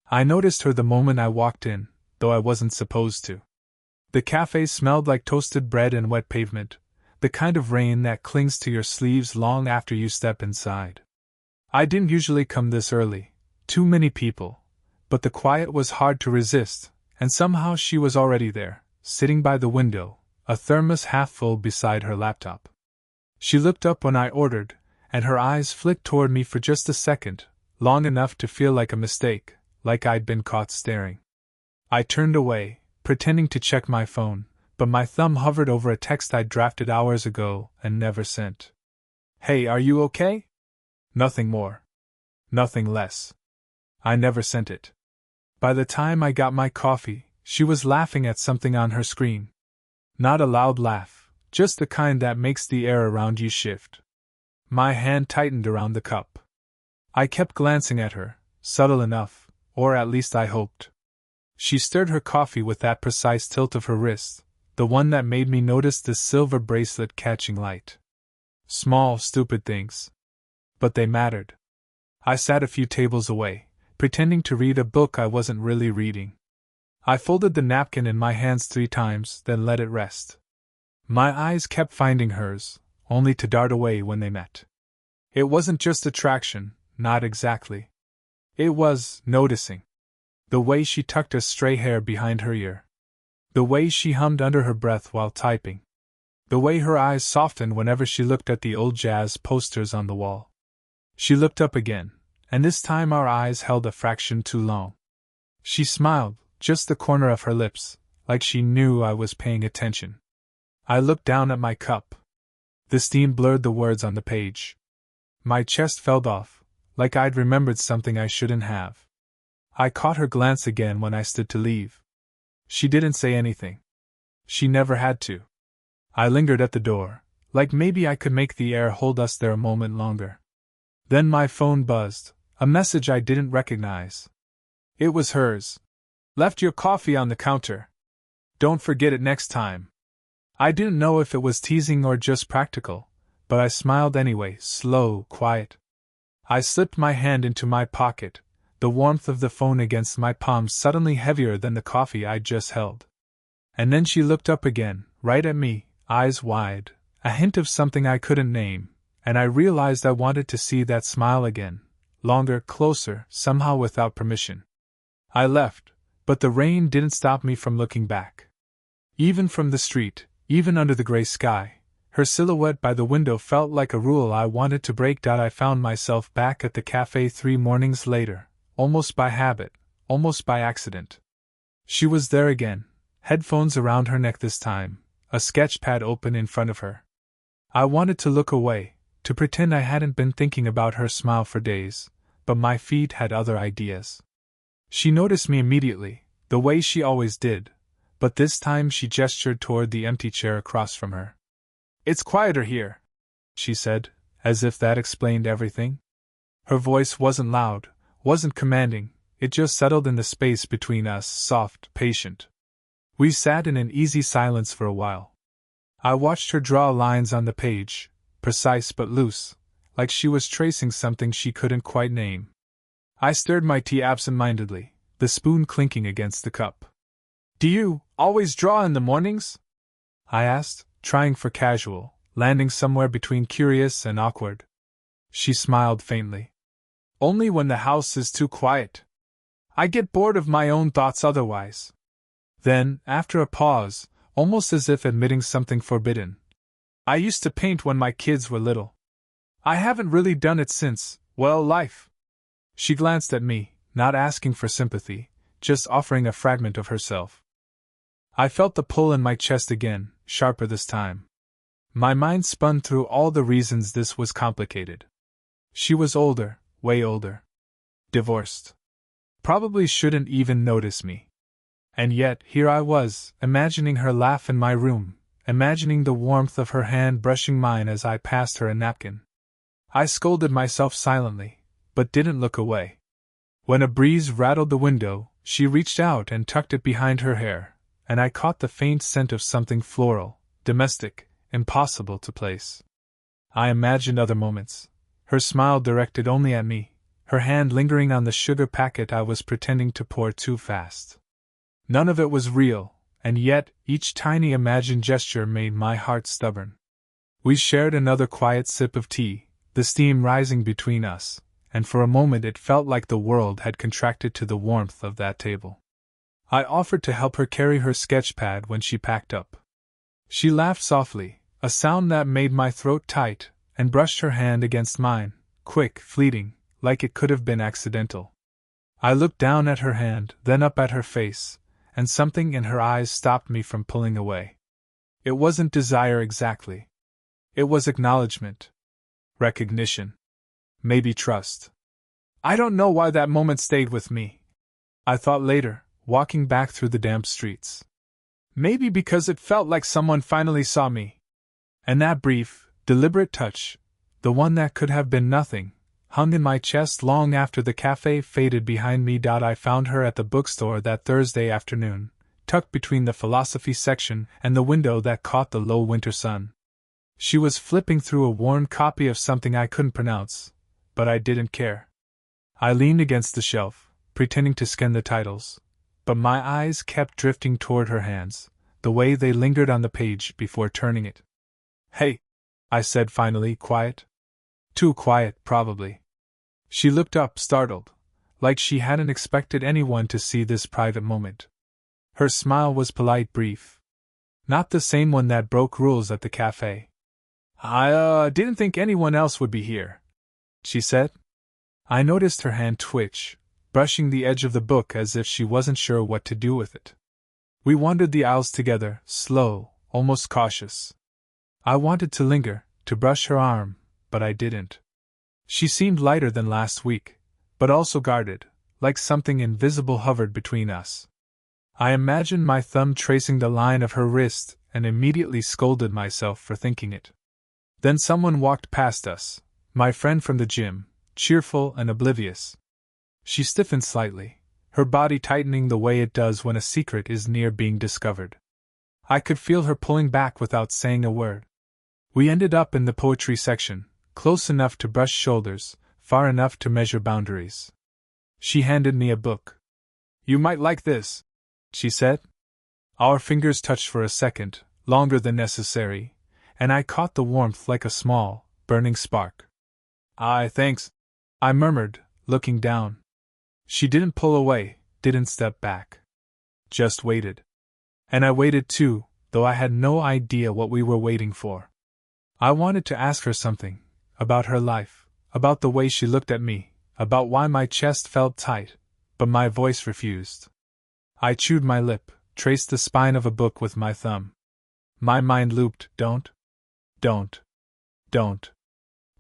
I noticed her the moment I walked in, though I wasn't supposed to. The cafe smelled like toasted bread and wet pavement, the kind of rain that clings to your sleeves long after you step inside. I didn't usually come this early, too many people, but the quiet was hard to resist, and somehow she was already there, sitting by the window, a thermos half full beside her laptop. She looked up when I ordered, and her eyes flicked toward me for just a second, long enough to feel like a mistake, like I'd been caught staring. I turned away, pretending to check my phone, but my thumb hovered over a text I'd drafted hours ago and never sent. "Hey, are you okay?" Nothing more. Nothing less. I never sent it. By the time I got my coffee, she was laughing at something on her screen. Not a loud laugh, just the kind that makes the air around you shift. My hand tightened around the cup. I kept glancing at her, subtle enough, or at least I hoped. She stirred her coffee with that precise tilt of her wrist, the one that made me notice the silver bracelet catching light. Small, stupid things. But they mattered. I sat a few tables away, pretending to read a book I wasn't really reading. I folded the napkin in my hands 3 times, then let it rest. My eyes kept finding hers, only to dart away when they met. It wasn't just attraction, not exactly. It was noticing. The way she tucked a stray hair behind her ear. The way she hummed under her breath while typing. The way her eyes softened whenever she looked at the old jazz posters on the wall. She looked up again, and this time our eyes held a fraction too long. She smiled, just the corner of her lips, like she knew I was paying attention. I looked down at my cup. The steam blurred the words on the page. My chest fell off, like I'd remembered something I shouldn't have. I caught her glance again when I stood to leave. She didn't say anything. She never had to. I lingered at the door, like maybe I could make the air hold us there a moment longer. Then my phone buzzed, a message I didn't recognize. It was hers. "Left your coffee on the counter. Don't forget it next time." I didn't know if it was teasing or just practical, but I smiled anyway, slow, quiet. I slipped my hand into my pocket, the warmth of the phone against my palm suddenly heavier than the coffee I'd just held. And then she looked up again, right at me, eyes wide, a hint of something I couldn't name, and I realized I wanted to see that smile again, longer, closer, somehow without permission. I left, but the rain didn't stop me from looking back. Even from the street, even under the gray sky, her silhouette by the window felt like a rule I wanted to break. I found myself back at the cafe 3 mornings later, almost by habit, almost by accident. She was there again, headphones around her neck this time, a sketchpad open in front of her. I wanted to look away, to pretend I hadn't been thinking about her smile for days, but my feet had other ideas. She noticed me immediately, the way she always did, but this time she gestured toward the empty chair across from her. "It's quieter here," she said, as if that explained everything. Her voice wasn't loud, wasn't commanding, it just settled in the space between us, soft, patient. We sat in an easy silence for a while. I watched her draw lines on the page, precise but loose, like she was tracing something she couldn't quite name. I stirred my tea absent-mindedly, the spoon clinking against the cup. "Do you always draw in the mornings?" I asked, trying for casual, landing somewhere between curious and awkward. She smiled faintly. "Only when the house is too quiet. I get bored of my own thoughts otherwise." Then, after a pause, almost as if admitting something forbidden, "I used to paint when my kids were little. I haven't really done it since, well, life." She glanced at me, not asking for sympathy, just offering a fragment of herself. I felt the pull in my chest again, sharper this time. My mind spun through all the reasons this was complicated. She was older, way older. Divorced. Probably shouldn't even notice me. And yet, here I was, imagining her laugh in my room, imagining the warmth of her hand brushing mine as I passed her a napkin. I scolded myself silently, but didn't look away. When a breeze rattled the window, she reached out and tucked it behind her hair, and I caught the faint scent of something floral, domestic, impossible to place. I imagined other moments, her smile directed only at me, her hand lingering on the sugar packet I was pretending to pour too fast. None of it was real, and yet each tiny imagined gesture made my heart stubborn. We shared another quiet sip of tea, the steam rising between us, and for a moment it felt like the world had contracted to the warmth of that table. I offered to help her carry her sketchpad when she packed up. She laughed softly, a sound that made my throat tight, and brushed her hand against mine, quick, fleeting, like it could have been accidental. I looked down at her hand, then up at her face, and something in her eyes stopped me from pulling away. It wasn't desire exactly. It was acknowledgement. Recognition. Maybe trust. I don't know why that moment stayed with me. I thought later, walking back through the damp streets. Maybe because it felt like someone finally saw me. And that brief, deliberate touch, the one that could have been nothing, hung in my chest long after the cafe faded behind me. I found her at the bookstore that Thursday afternoon, tucked between the philosophy section and the window that caught the low winter sun. She was flipping through a worn copy of something I couldn't pronounce, but I didn't care. I leaned against the shelf, pretending to scan the titles, but my eyes kept drifting toward her hands, the way they lingered on the page before turning it. "Hey," I said finally, quiet. Too quiet, probably. She looked up, startled, like she hadn't expected anyone to see this private moment. Her smile was polite, brief. Not the same one that broke rules at the cafe. "I didn't think anyone else would be here," she said. I noticed her hand twitch, brushing the edge of the book as if she wasn't sure what to do with it. We wandered the aisles together, slow, almost cautious. I wanted to linger, to brush her arm, but I didn't. She seemed lighter than last week, but also guarded, like something invisible hovered between us. I imagined my thumb tracing the line of her wrist and immediately scolded myself for thinking it. Then someone walked past us, my friend from the gym, cheerful and oblivious. She stiffened slightly, her body tightening the way it does when a secret is near being discovered. I could feel her pulling back without saying a word. We ended up in the poetry section, close enough to brush shoulders, far enough to measure boundaries. She handed me a book. "You might like this," she said. Our fingers touched for a second, longer than necessary, and I caught the warmth like a small, burning spark. Thanks," I murmured, looking down. She didn't pull away, didn't step back. Just waited. And I waited too, though I had no idea what we were waiting for. I wanted to ask her something, about her life, about the way she looked at me, about why my chest felt tight, but my voice refused. I chewed my lip, traced the spine of a book with my thumb. My mind looped, don't.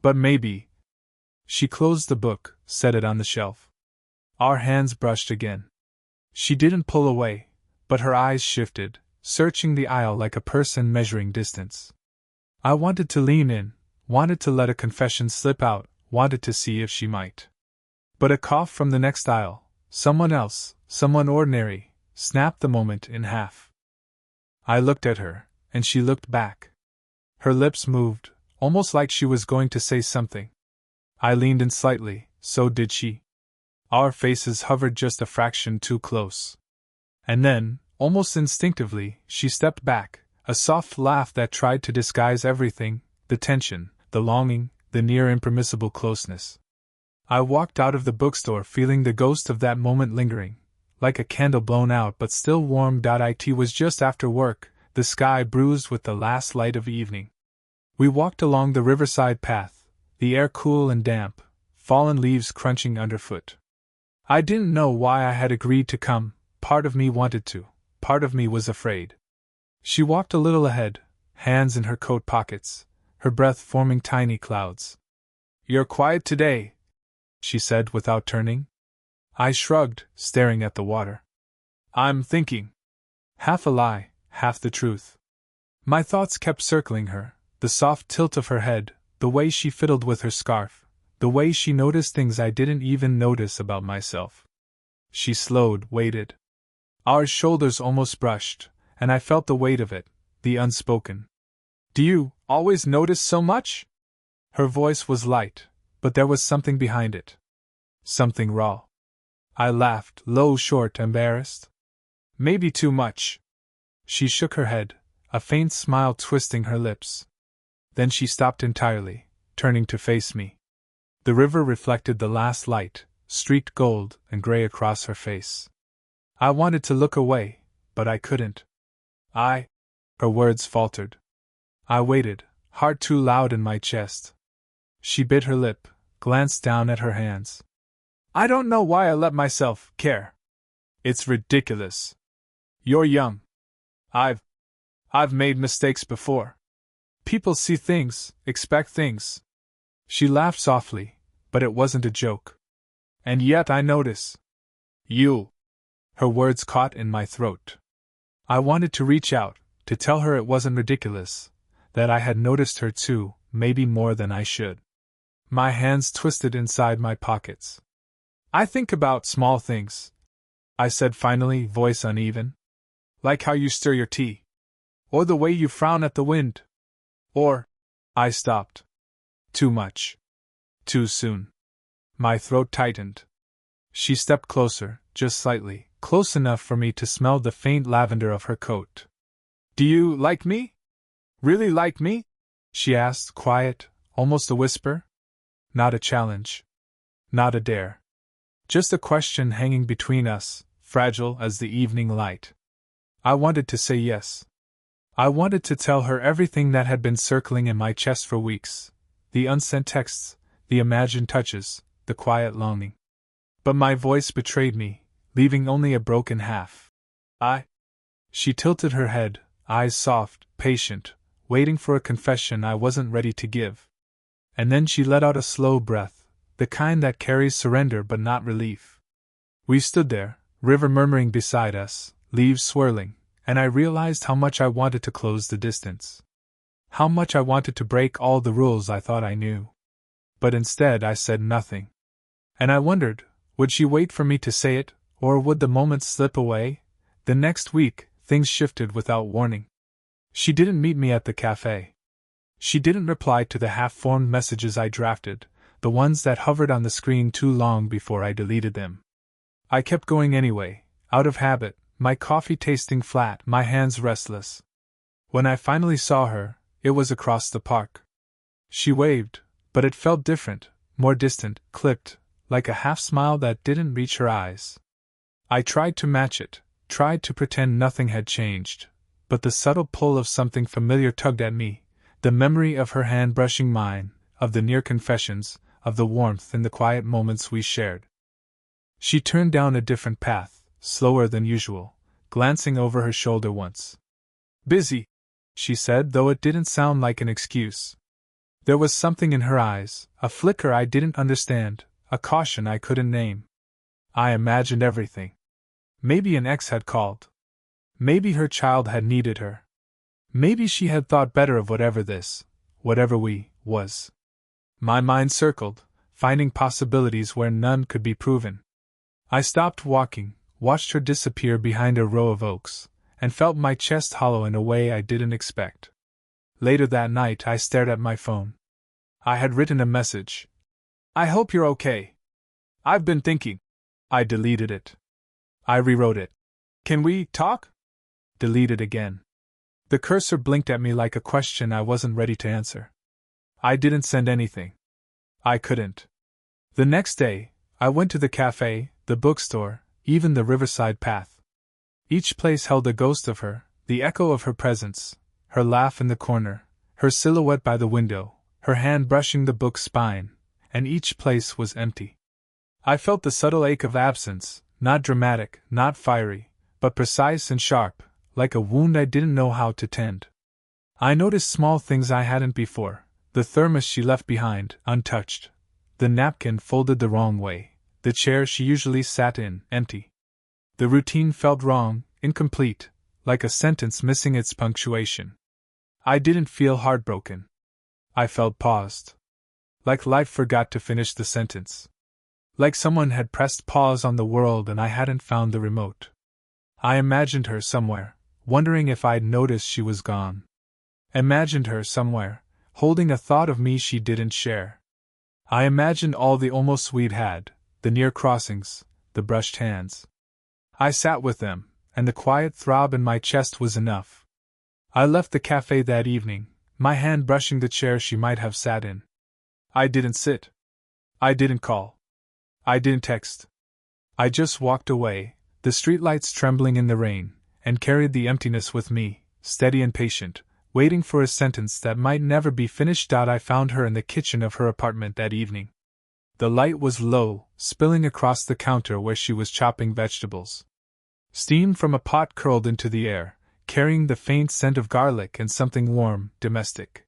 But maybe. She closed the book, set it on the shelf. Our hands brushed again. She didn't pull away, but her eyes shifted, searching the aisle like a person measuring distance. I wanted to lean in, wanted to let a confession slip out, wanted to see if she might. But a cough from the next aisle, someone else, someone ordinary, snapped the moment in half. I looked at her, and she looked back. Her lips moved, almost like she was going to say something. I leaned in slightly, so did she. Our faces hovered just a fraction too close. And then, almost instinctively, she stepped back, a soft laugh that tried to disguise everything, the tension, the longing, the near impermissible closeness. I walked out of the bookstore feeling the ghost of that moment lingering, like a candle blown out but still warm. It was just after work, the sky bruised with the last light of evening. We walked along the riverside path, the air cool and damp, fallen leaves crunching underfoot. I didn't know why I had agreed to come, part of me wanted to, part of me was afraid. She walked a little ahead, hands in her coat pockets, her breath forming tiny clouds. "You're quiet today," she said without turning. I shrugged, staring at the water. "I'm thinking." Half a lie, half the truth. My thoughts kept circling her, the soft tilt of her head, the way she fiddled with her scarf, the way she noticed things I didn't even notice about myself. She slowed, waited. Our shoulders almost brushed, and I felt the weight of it, the unspoken. "Do you always notice so much?" Her voice was light, but there was something behind it. Something raw. I laughed, low, short, embarrassed. Maybe too much. She shook her head, a faint smile twisting her lips. Then she stopped entirely, turning to face me. The river reflected the last light, streaked gold and gray across her face. I wanted to look away, but I couldn't. Her words faltered. I waited, heart too loud in my chest. She bit her lip, glanced down at her hands. I don't know why I let myself care. It's ridiculous. You're young. I've made mistakes before. People see things, expect things. She laughed softly, but it wasn't a joke. And yet I notice. You. Her words caught in my throat. I wanted to reach out, to tell her it wasn't ridiculous, that I had noticed her too, maybe more than I should. My hands twisted inside my pockets. I think about small things, I said finally, voice uneven. Like how you stir your tea. Or the way you frown at the wind. Or. I stopped. Too much. Too soon. My throat tightened. She stepped closer, just slightly, close enough for me to smell the faint lavender of her coat. Do you like me? Really like me? She asked, quiet, almost a whisper. Not a challenge. Not a dare. Just a question hanging between us, fragile as the evening light. I wanted to say yes. I wanted to tell her everything that had been circling in my chest for weeks, the unsent texts, the imagined touches, the quiet longing. But my voice betrayed me, leaving only a broken half. She tilted her head, eyes soft, patient, waiting for a confession I wasn't ready to give. And then she let out a slow breath, the kind that carries surrender but not relief. We stood there, river murmuring beside us, leaves swirling, and I realized how much I wanted to close the distance. How much I wanted to break all the rules I thought I knew. But instead I said nothing. And I wondered, would she wait for me to say it, or would the moment slip away? The next week, things shifted without warning. She didn't meet me at the cafe. She didn't reply to the half-formed messages I drafted, the ones that hovered on the screen too long before I deleted them. I kept going anyway, out of habit, my coffee tasting flat, my hands restless. When I finally saw her, it was across the park. She waved, but it felt different, more distant, clipped, like a half-smile that didn't reach her eyes. I tried to match it, tried to pretend nothing had changed, but the subtle pull of something familiar tugged at me, the memory of her hand brushing mine, of the near confessions, of the warmth in the quiet moments we shared. She turned down a different path, slower than usual, glancing over her shoulder once. Busy, she said, though it didn't sound like an excuse. There was something in her eyes, a flicker I didn't understand, a caution I couldn't name. I imagined everything. Maybe an ex had called. Maybe her child had needed her. Maybe she had thought better of whatever we, was. My mind circled, finding possibilities where none could be proven. I stopped walking, watched her disappear behind a row of oaks, and felt my chest hollow in a way I didn't expect. Later that night I stared at my phone. I had written a message. I hope you're okay. I've been thinking. I deleted it. I rewrote it. Can we talk? Deleted again. The cursor blinked at me like a question I wasn't ready to answer. I didn't send anything. I couldn't. The next day, I went to the cafe, the bookstore, even the riverside path. Each place held a ghost of her, the echo of her presence, her laugh in the corner, her silhouette by the window, her hand brushing the book's spine, and each place was empty. I felt the subtle ache of absence, not dramatic, not fiery, but precise and sharp, like a wound I didn't know how to tend. I noticed small things I hadn't before, the thermos she left behind, untouched, the napkin folded the wrong way, the chair she usually sat in, empty. The routine felt wrong, incomplete, like a sentence missing its punctuation. I didn't feel heartbroken. I felt paused. Like life forgot to finish the sentence. Like someone had pressed pause on the world and I hadn't found the remote. I imagined her somewhere, wondering if I'd noticed she was gone. Imagined her somewhere, holding a thought of me she didn't share. I imagined all the almost we'd had, the near crossings, the brushed hands. I sat with them, and the quiet throb in my chest was enough. I left the cafe that evening, my hand brushing the chair she might have sat in. I didn't sit. I didn't call. I didn't text. I just walked away, the streetlights trembling in the rain, and carried the emptiness with me, steady and patient, waiting for a sentence that might never be finished. I found her in the kitchen of her apartment that evening. The light was low, spilling across the counter where she was chopping vegetables. Steam from a pot curled into the air, carrying the faint scent of garlic and something warm, domestic.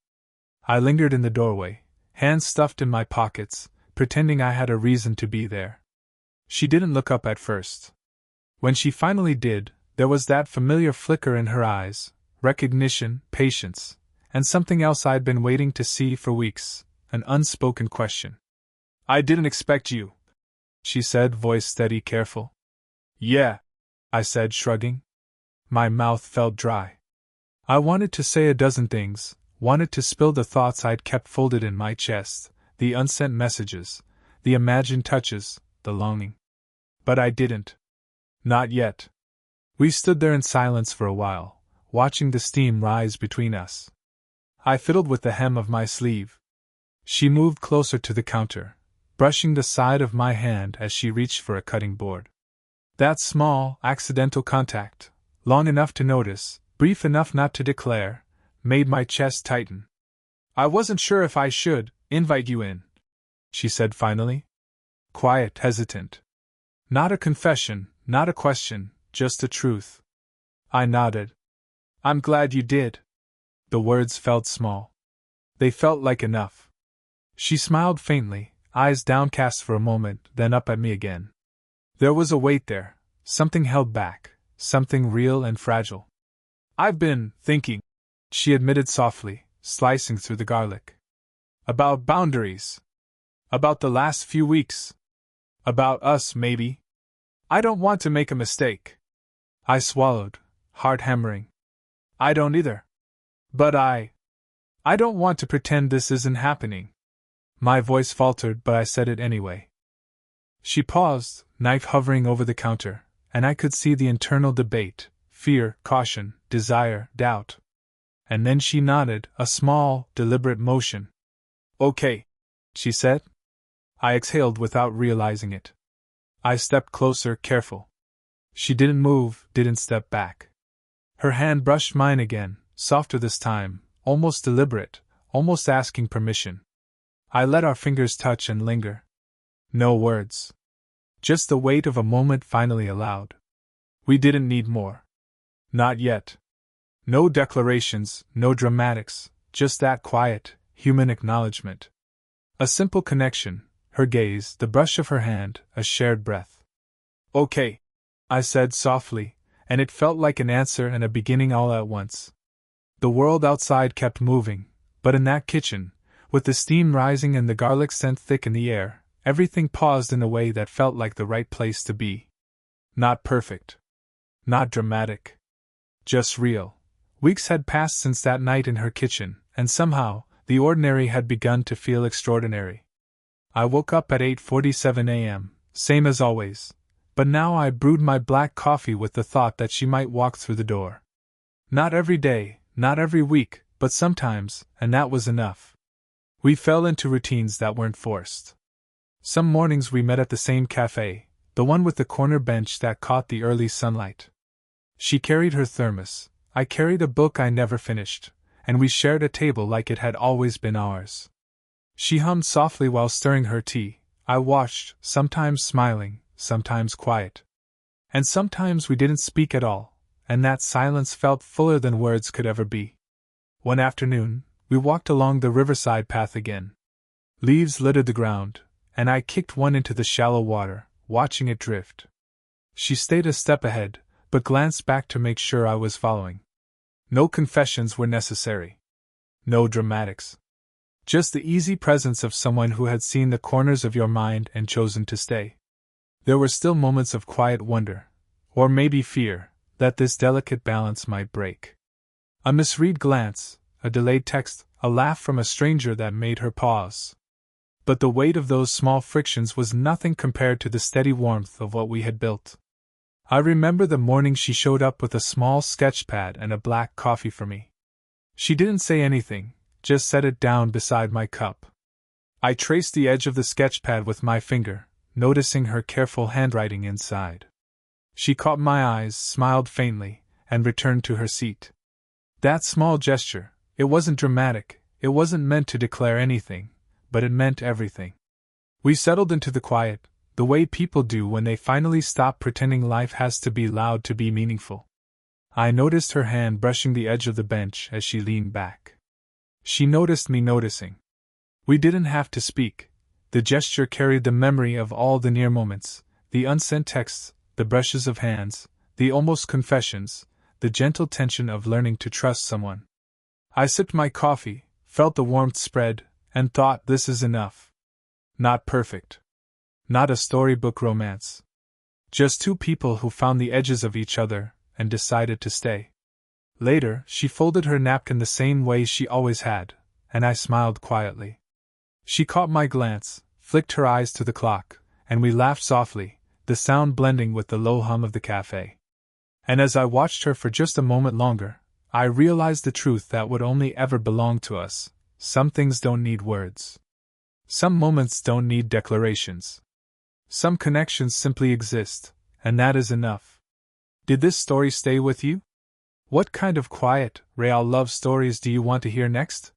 I lingered in the doorway, hands stuffed in my pockets, pretending I had a reason to be there. She didn't look up at first. When she finally did, there was that familiar flicker in her eyes, recognition, patience, and something else I'd been waiting to see for weeks, an unspoken question. "I didn't expect you," she said, voice steady, careful. "Yeah," I said, shrugging. My mouth felt dry. I wanted to say a dozen things, wanted to spill the thoughts I'd kept folded in my chest, the unsent messages, the imagined touches, the longing. But I didn't. Not yet. We stood there in silence for a while, watching the steam rise between us. I fiddled with the hem of my sleeve. She moved closer to the counter, brushing the side of my hand as she reached for a cutting board. That small, accidental contact, long enough to notice, brief enough not to declare, made my chest tighten. "I wasn't sure if I should invite you in," she said finally. Quiet, hesitant. Not a confession, not a question, just the truth. I nodded. "I'm glad you did." The words felt small. They felt like enough. She smiled faintly, eyes downcast for a moment, then up at me again. There was a weight there, something held back, something real and fragile. "I've been thinking," she admitted softly, slicing through the garlic. "About boundaries. About the last few weeks. About us, maybe. I don't want to make a mistake." I swallowed, heart hammering. "I don't either. But I don't want to pretend this isn't happening." My voice faltered, but I said it anyway. She paused, knife hovering over the counter, and I could see the internal debate, fear, caution, desire, doubt. And then she nodded, a small, deliberate motion. "Okay," she said. I exhaled without realizing it. I stepped closer, careful. She didn't move, didn't step back. Her hand brushed mine again, softer this time, almost deliberate, almost asking permission. I let our fingers touch and linger. No words. Just the weight of a moment finally allowed. We didn't need more. Not yet. No declarations, no dramatics, just that quiet, human acknowledgement. A simple connection, her gaze, the brush of her hand, a shared breath. "Okay," I said softly, and it felt like an answer and a beginning all at once. The world outside kept moving, but in that kitchen, with the steam rising and the garlic scent thick in the air, everything paused in a way that felt like the right place to be. Not perfect. Not dramatic. Just real. Weeks had passed since that night in her kitchen, and somehow, the ordinary had begun to feel extraordinary. I woke up at 8:47 a.m., same as always, but now I brewed my black coffee with the thought that she might walk through the door. Not every day, not every week, but sometimes, and that was enough. We fell into routines that weren't forced. Some mornings we met at the same cafe, the one with the corner bench that caught the early sunlight. She carried her thermos, I carried a book I never finished, and we shared a table like it had always been ours. She hummed softly while stirring her tea. I watched, sometimes smiling, sometimes quiet. And sometimes we didn't speak at all, and that silence felt fuller than words could ever be. One afternoon, we walked along the riverside path again. Leaves littered the ground, and I kicked one into the shallow water, watching it drift. She stayed a step ahead, but glanced back to make sure I was following. No confessions were necessary. No dramatics. Just the easy presence of someone who had seen the corners of your mind and chosen to stay. There were still moments of quiet wonder, or maybe fear, that this delicate balance might break. A misread glance, a delayed text, a laugh from a stranger that made her pause. but the weight of those small frictions was nothing compared to the steady warmth of what we had built. I remember the morning she showed up with a small sketch pad and a black coffee for me. She didn't say anything, just set it down beside my cup. I traced the edge of the sketch pad with my finger, noticing her careful handwriting inside. She caught my eyes, smiled faintly, and returned to her seat. That small gesture, it wasn't dramatic, it wasn't meant to declare anything, but it meant everything. We settled into the quiet, the way people do when they finally stop pretending life has to be loud to be meaningful. I noticed her hand brushing the edge of the bench as she leaned back. She noticed me noticing. We didn't have to speak. The gesture carried the memory of all the near moments, the unsent texts, the brushes of hands, the almost confessions, the gentle tension of learning to trust someone. I sipped my coffee, felt the warmth spread, and thought, this is enough. Not perfect. Not a storybook romance. Just two people who found the edges of each other and decided to stay. Later, she folded her napkin the same way she always had, and I smiled quietly. She caught my glance, flicked her eyes to the clock, and we laughed softly, the sound blending with the low hum of the cafe. And as I watched her for just a moment longer, I realized the truth that would only ever belong to us. Some things don't need words. Some moments don't need declarations. Some connections simply exist, and that is enough. Did this story stay with you? What kind of quiet, real love stories do you want to hear next?